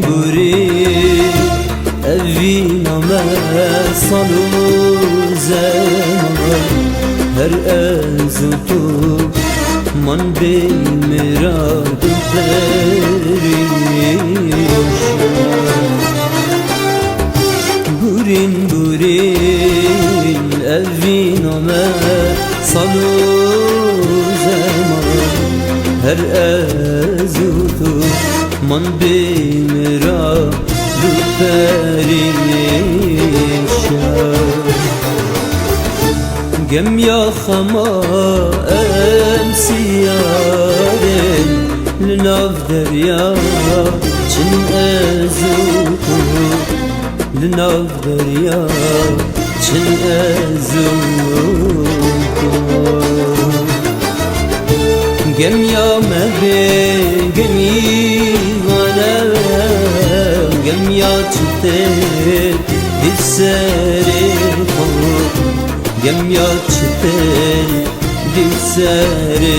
برین evin ame salu zaman her ezutu man be mirad periş burin burin evin ame salu zaman her ezutu man be mirad perişan gem ya khama emsiyaren linav derya çin ezutu linav derya çin ezutu gem ya mebe gemi gem ya çite dissere khod gem ya çite dissere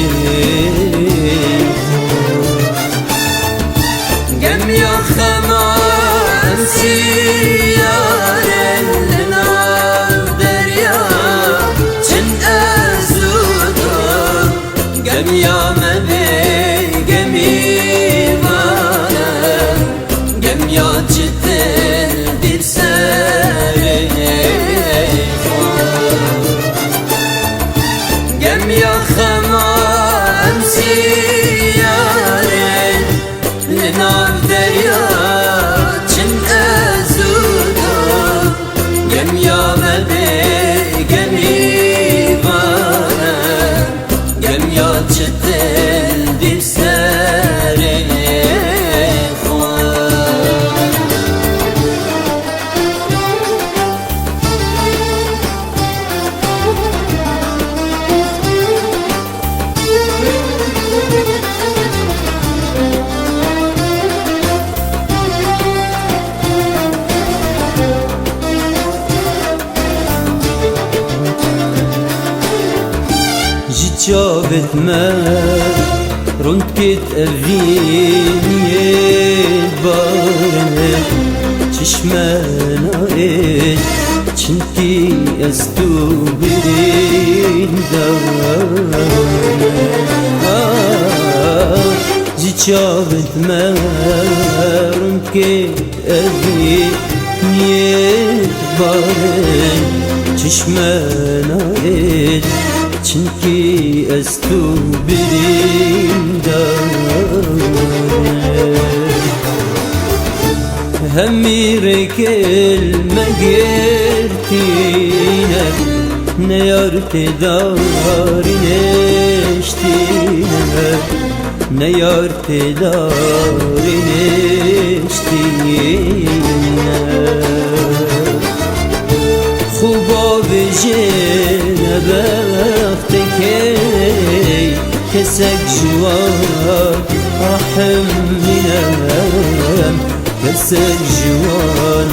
gem ya khama ansiyaren linav derya çin azudu gem ya mebe gemi ya cidden bir sere gem ya khama emsiyaren linav derya çin ezudu gem ya mebe gemi vana gem ya cidden bir sere جابت ما رند كت أفيني بارنت چشمانا إد چنتي أستو برين دارنت جابت ما رند كت أفيني بارنت چشمانا إد çünkü estu birimden hemire kelme gertine ne yar tedarine eştine ne yar tedarine eştine خوبا بجنه بختك كسك جوان رحم منام كسك جوان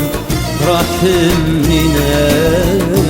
رحم منام